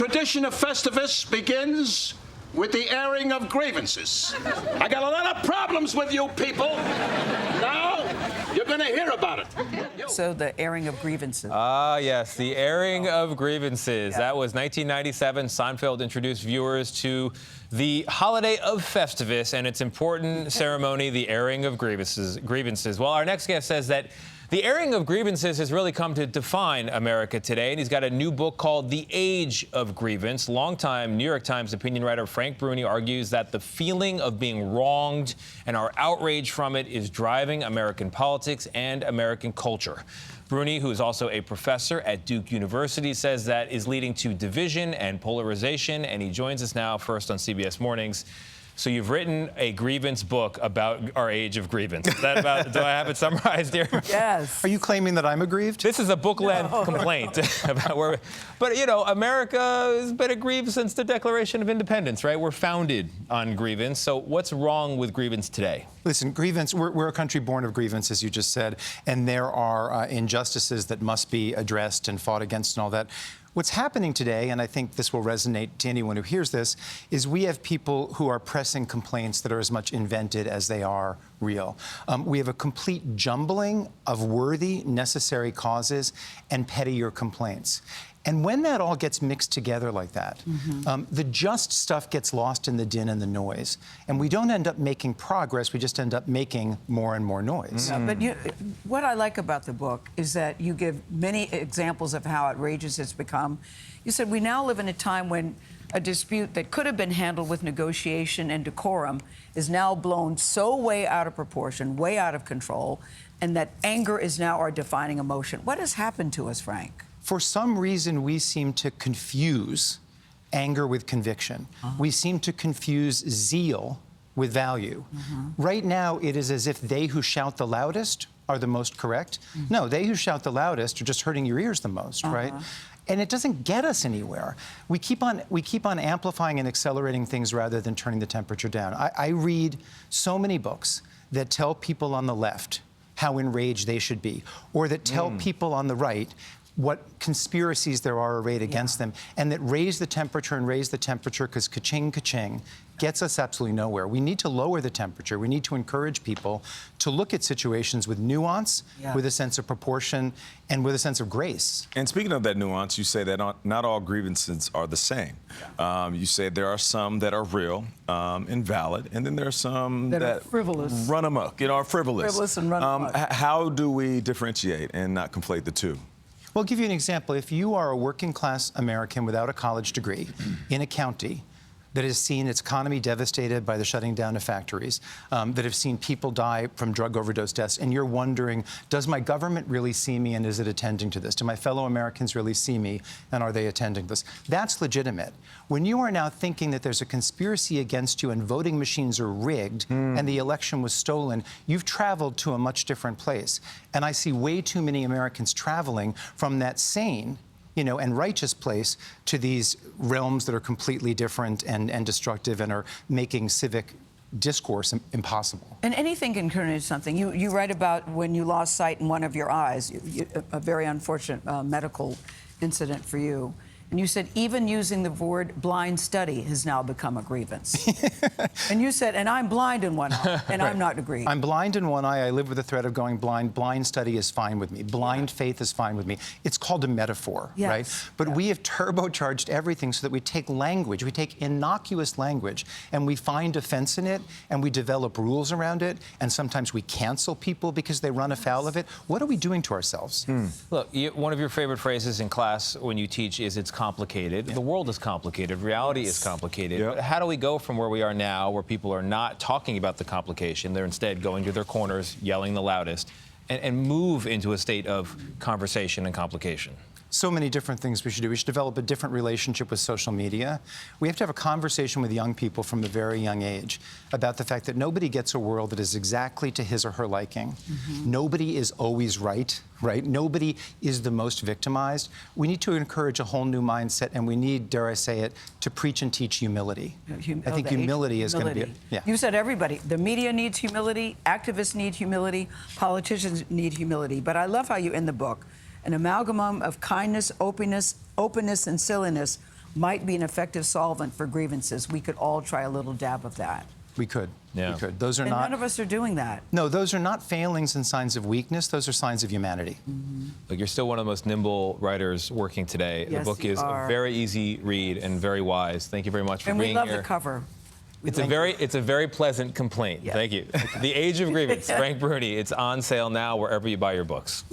Tradition of Festivus begins with the airing of grievances. I got a lot of problems with you people. Now, you're going to hear about it. So the airing of grievances. Ah, yes, the airing of grievances. Yeah. That was 1997. Seinfeld introduced viewers to the holiday of Festivus and its important ceremony, the airing of grievances. Well, our next guest says that the airing of grievances has really come to define America today, and he's got a new book called The Age of Grievance. Longtime New York Times opinion writer Frank Bruni argues that the feeling of being wronged and our outrage from it is driving American politics and American culture. Bruni, who is also a professor at Duke University, says that is leading to division and polarization, and he joins us now first on CBS Mornings. So you've written a grievance book about our age of grievance. Is that about, do I have it summarized here? Yes. Are you claiming that I'm aggrieved? This is a book-length complaint about where, but you know, America has been aggrieved since the Declaration of Independence, right? We're founded on grievance. So what's wrong with grievance today? Listen, grievance, we're a country born of grievance, as you just said, and there are injustices that must be addressed and fought against and all that. What's happening today, and I think this will resonate to anyone who hears this, is we have people who are pressing complaints that are as much invented as they are real. We have a complete jumbling of worthy, necessary causes and pettier complaints. And when that all gets mixed together like that, the just stuff gets lost in the din and the noise. And we don't end up making progress, we just end up making more and more noise. But what I like about the book is that you give many examples of how outrageous it's become. You said we now live in a time when a dispute that could have been handled with negotiation and decorum is now blown so way out of proportion, way out of control, and that anger is now our defining emotion. What has happened to us, Frank? For some reason, we seem to confuse anger with conviction. We seem to confuse zeal with value. Right now, it is as if they who shout the loudest are the most correct. No, they who shout the loudest are just hurting your ears the most, right? And it doesn't get us anywhere. We keep on amplifying and accelerating things rather than turning the temperature down. I read so many books that tell people on the left how enraged they should be, or that tell people on the right what conspiracies there are arrayed against them, and that raise the temperature because ka-ching, ka-ching gets us absolutely nowhere. We need to lower the temperature. We need to encourage people to look at situations with nuance, with a sense of proportion, and with a sense of grace. And speaking of that nuance, you say that not all grievances are the same. You say there are some that are real and valid, and then there are some that are frivolous. Run amok, you know, are frivolous. Frivolous and run amok. How do we differentiate and not conflate the two? Well, I'll give you an example. If you are a working-class American without a college degree in a county that has seen its economy devastated by the shutting down of factories, that have seen people die from drug overdose deaths, and you're wondering, does my government really see me and is it attending to this? Do my fellow Americans really see me and are they attending to this? That's legitimate. When you are now thinking that there's a conspiracy against you and voting machines are rigged and the election was stolen, you've traveled to a much different place. And I see way too many Americans traveling from that sane, you know, and righteous place to these realms that are completely different and destructive and are making civic discourse impossible. And anything can turn into something. You write about when you lost sight in one of your eyes, a very unfortunate medical incident for you. And you said even using the word blind study has now become a grievance. And you said, and I'm blind in one eye, and I'm not aggrieved. I'm blind in one eye. I live with the threat of going blind. Blind study is fine with me. Blind faith is fine with me. It's called a metaphor, right? But we have turbocharged everything so that we take language, we take innocuous language, and we find offense in it, and we develop rules around it, and sometimes we cancel people because they run afoul of it. What are we doing to ourselves? Look, one of your favorite phrases in class when you teach is it's complicated. The world is complicated. Reality is complicated. But how do we go from where we are now, where people are not talking about the complication, they're instead going to their corners, yelling the loudest, and move into a state of conversation and complication? So many different things we should do. We should develop a different relationship with social media. We have to have a conversation with young people from a very young age about the fact that nobody gets a world that is exactly to his or her liking. Nobody is always right? Nobody is the most victimized. We need to encourage a whole new mindset, and we need, dare I say it, to preach and teach humility. I think humility is going to be You said everybody. The media needs humility, activists need humility, politicians need humility. But I love how you end the book. An amalgam of kindness, openness, and silliness might be an effective solvent for grievances, we could all try a little dab of that. We could. Yeah. We could. Those are And not. none of us are doing that. No, those are not failings and signs of weakness. Those are signs of humanity. Look, you're still one of the most nimble writers working today. Yes, the book you is are. a very easy read and very wise. Thank you very much for And being we love here. the cover. It's a very pleasant complaint. Yeah. Thank you. The Age of Grievance, Frank Bruni. It's on sale now wherever you buy your books.